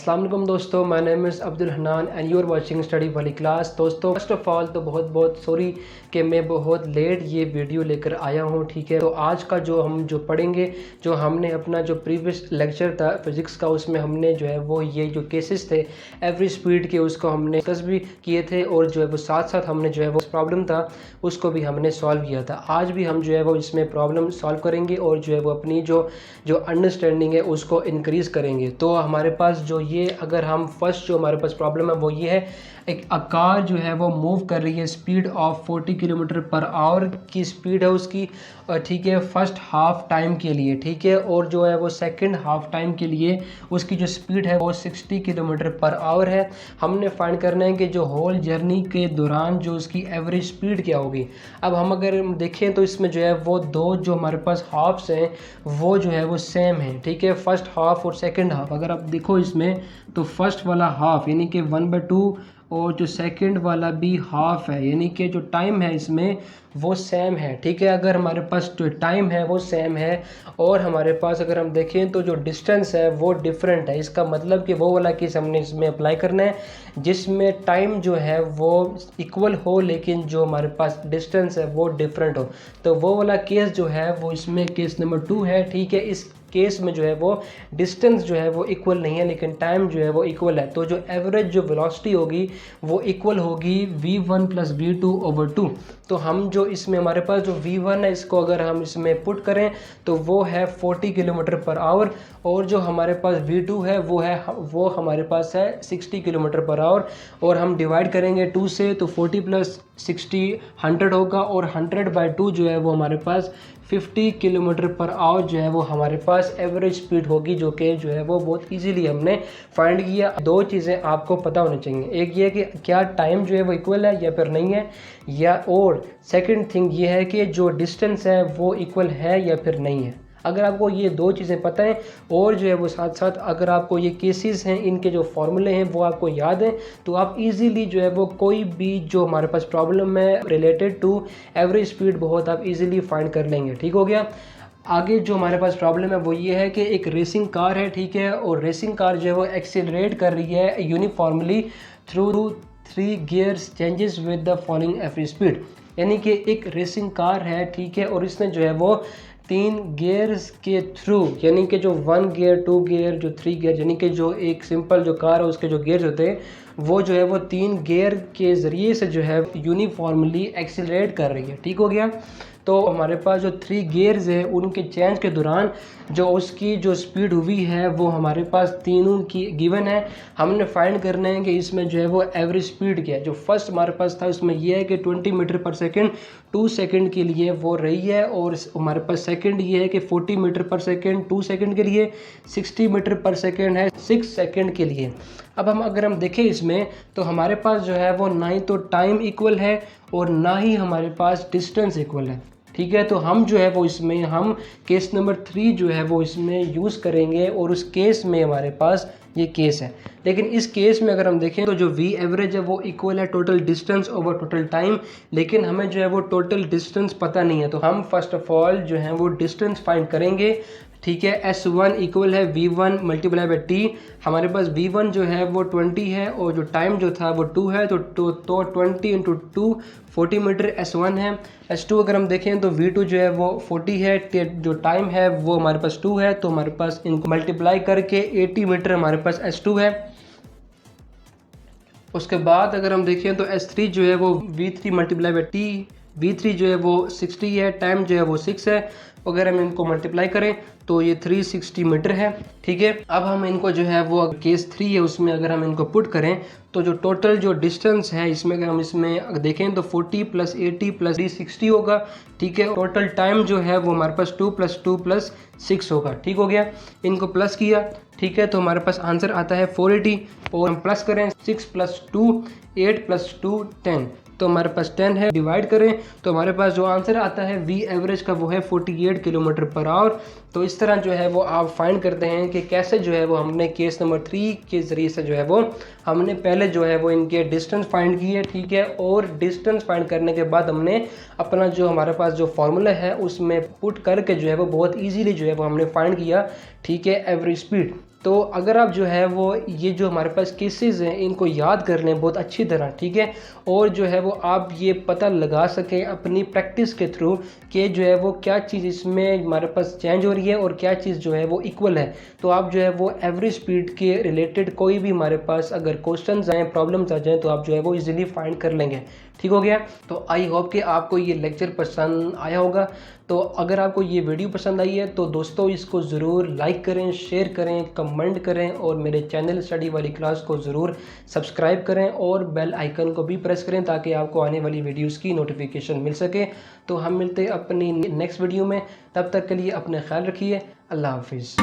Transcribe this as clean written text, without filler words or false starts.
अस्सलाम वालेकुम दोस्तों, my name is Abdul Hannan and you are watching study वाली क्लास। दोस्तों फर्स्ट ऑफ ऑल तो बहुत सॉरी कि मैं बहुत लेट ये वीडियो लेकर आया हूँ। ठीक है, तो आज का जो पढ़ेंगे, जो हमने अपना जो प्रीवियस लेक्चर था फिज़िक्स का, उसमें हमने जो है वो ये जो केसेस थे एवरेज स्पीड के, उसको हमने डिस्कस भी किए थे और जो है वो साथ साथ हमने जो है वो प्रॉब्लम था उसको भी हमने सॉल्व किया था। आज भी हम जो है वो इसमें प्रॉब्लम सॉल्व करेंगे और जो है वो अपनी जो अंडरस्टैंडिंग है उसको इंक्रीज़ करेंगे। तो हमारे पास जो ये, अगर हम फर्स्ट जो हमारे पास प्रॉब्लम है वो ये है, एक कार जो है वो मूव कर रही है speed of 40 kilometre per hour की स्पीड है उसकी, ठीक है, फर्स्ट हाफ टाइम के लिए। ठीक है, और जो है वो सेकंड हाफ टाइम के लिए उसकी जो स्पीड है वो 60 किलोमीटर पर आवर है। हमने फाइंड करना है कि जो होल जर्नी के दौरान जो उसकी एवरेज स्पीड क्या होगी। अब हम अगर देखें तो इसमें जो है वो दो जो हमारे पास हाफ्स हैं वो जो है वो सेम है। ठीक है, फर्स्ट हाफ और सेकंड हाफ अगर आप देखो इसमें, तो फर्स्ट वाला हाफ यानी कि 1/2 और जो सेकंड वाला भी हाफ है, यानी कि जो टाइम है इसमें वो सेम है। ठीक है, अगर हमारे पास जो टाइम है वो सेम है और हमारे पास अगर हम देखें तो जो डिस्टेंस है वो डिफरेंट है, इसका मतलब कि वो वाला केस हमने इसमें अप्लाई करना है जिसमें टाइम जो है वो इक्वल हो लेकिन जो हमारे पास डिस्टेंस है वो डिफरेंट हो। तो वो वाला केस जो है वो इसमें केस नंबर 2 है। ठीक है, इस केस में जो है वो डिस्टेंस जो है वो इक्वल नहीं है लेकिन टाइम जो है वो इक्वल है। तो जो एवरेज जो वेलोसिटी होगी वो इक्वल होगी v1 + v2/2। तो हम जो इसमें हमारे पास जो v1 है इसको अगर हम इसमें पुट करें तो वो है 40 किलोमीटर पर आवर और जो हमारे पास v2 है वो हमारे पास है 60 किलोमीटर पर आवर और हम डिवाइड करेंगे 2 से, तो 40 + 60 100 होगा और 100/2 जो है वो हमारे पास 50 किलोमीटर पर आवर जो है वो हमारे पास एवरेज स्पीड होगी, जो कि जो है वो बहुत इजीली हमने फाइंड किया। दो चीज़ें आपको पता होनी चाहिए, एक ये कि क्या टाइम जो है वो इक्वल है या फिर नहीं है, या और सेकंड थिंग ये है कि जो डिस्टेंस है वो इक्वल है या फिर नहीं है। अगर आपको ये दो चीज़ें पता हैं और जो है वो साथ साथ अगर आपको ये केसेस हैं इनके जो फॉर्मूले हैं वो आपको याद हैं, तो आप इजीली जो है वो कोई भी जो हमारे पास प्रॉब्लम है रिलेटेड टू एवरेज स्पीड बहुत आप इजीली फाइंड कर लेंगे। ठीक हो गया। आगे जो हमारे पास प्रॉब्लम है वो ये है कि एक रेसिंग कार है, ठीक है, और रेसिंग कार जो है वो एक्सेलरेट कर रही है uniformly through 3 gears changes with the following average speed. यानी कि एक रेसिंग कार है, ठीक है, और इसने जो है वो 3 गियर्स के थ्रू, यानी कि जो 1 गियर 2 गियर जो 3 गियर, यानी कि जो एक सिंपल जो कार है उसके जो गियर्स होते हैं वो जो है वो 3 गियर के ज़रिए से जो है यूनिफॉर्मली एक्सीलरेट कर रही है। ठीक हो गया। तो हमारे पास जो 3 गियर्स है उनके चेंज के दौरान जो उसकी जो स्पीड हुई है वो हमारे पास तीनों की गिवन है। हमने फाइंड करना है कि इसमें जो है वो एवरेज स्पीड क्या है। जो फर्स्ट हमारे पास था उसमें यह है कि 20 मीटर पर सेकंड 2 सेकंड के लिए वो रही है, और हमारे पास सेकंड ये है कि 40 मीटर पर सेकंड 2 सेकंड के लिए, 60 मीटर पर सेकंड है 6 सेकंड के लिए। अब अगर हम देखें इसमें तो हमारे पास जो है वो ना ही तो टाइम इक्वल है और ना ही हमारे पास डिस्टेंस इक्वल है। ठीक है, तो हम जो है वो इसमें हम केस नंबर 3 जो है वो इसमें यूज़ करेंगे और उस केस में हमारे पास ये केस है। लेकिन इस केस में अगर हम देखें तो जो v एवरेज है वो इक्वल है total distance over total time, लेकिन हमें जो है वो टोटल डिस्टेंस पता नहीं है। तो हम फर्स्ट ऑफ ऑल जो है वो डिस्टेंस फाइंड करेंगे। ठीक है, S1 इक्वल है v1 × t। हमारे पास v1 जो है वो 20 है और जो टाइम जो था वो 2 है, तो 20 × 2 40 मीटर S1 है। S2 अगर हम देखें तो v2 जो है वो 40 है, जो टाइम है वो हमारे पास 2 है, तो हमारे पास इनको मल्टीप्लाई करके 80 मीटर हमारे पास S2 है। उसके बाद अगर हम देखें तो S3 जो है वो v3 × t, v3 जो है वो 60 है, टाइम जो है वो 6 है। अगर हम इनको मल्टीप्लाई करें तो ये 360 मीटर है। ठीक है, अब हम इनको जो है वो केस 3 है उसमें अगर हम इनको पुट करें तो जो टोटल जो डिस्टेंस है इसमें अगर हम इसमें देखें तो 40 + 80 + 360 होगा। ठीक है, टोटल टाइम जो है वो हमारे पास 2 + 2 + 6 होगा। ठीक हो गया, इनको प्लस किया। ठीक है, तो हमारे पास आंसर आता है 480 और हम प्लस करें 6 + 2 8 + 2 10, तो हमारे पास 10 है। डिवाइड करें तो हमारे पास जो आंसर आता है v एवरेज का वो है 48 किलोमीटर पर आवर। तो इस तरह जो है वो आप फाइंड करते हैं कि कैसे जो है वो हमने केस नंबर 3 के ज़रिए से जो है वो हमने पहले जो है वो इनके डिस्टेंस फाइंड किए। ठीक है, और डिस्टेंस फाइंड करने के बाद हमने अपना जो हमारे पास जो फार्मूला है उसमें पुट करके जो है वो बहुत ईजीली जो है वो हमने फाइंड किया। ठीक है, एवरेज स्पीड। तो अगर आप जो है वो ये जो हमारे पास केसेस हैं इनको याद कर लें बहुत अच्छी तरह, ठीक है, और जो है वो आप ये पता लगा सकें अपनी प्रैक्टिस के थ्रू कि जो है वो क्या चीज़ इसमें हमारे पास चेंज हो रही है और क्या चीज़ जो है वो इक्वल है। तो आप जो है वो एवरेज स्पीड के रिलेटेड कोई भी हमारे पास अगर क्वेश्चंस आएँ, प्रॉब्लम्स आ जाएँ, तो आप जो है वो इजीली फाइंड कर लेंगे। ठीक हो गया। तो आई होप कि आपको ये लेक्चर पसंद आया होगा। तो अगर आपको ये वीडियो पसंद आई है तो दोस्तों इसको ज़रूर लाइक करें, शेयर करें, कमेंट करें और मेरे चैनल स्टडी वाली क्लास को ज़रूर सब्सक्राइब करें और बेल आइकन को भी प्रेस करें ताकि आपको आने वाली वीडियोस की नोटिफिकेशन मिल सके। तो हम मिलते हैं अपनी नेक्स्ट वीडियो में, तब तक के लिए अपने ख्याल रखिए। अल्लाह हाफिज़।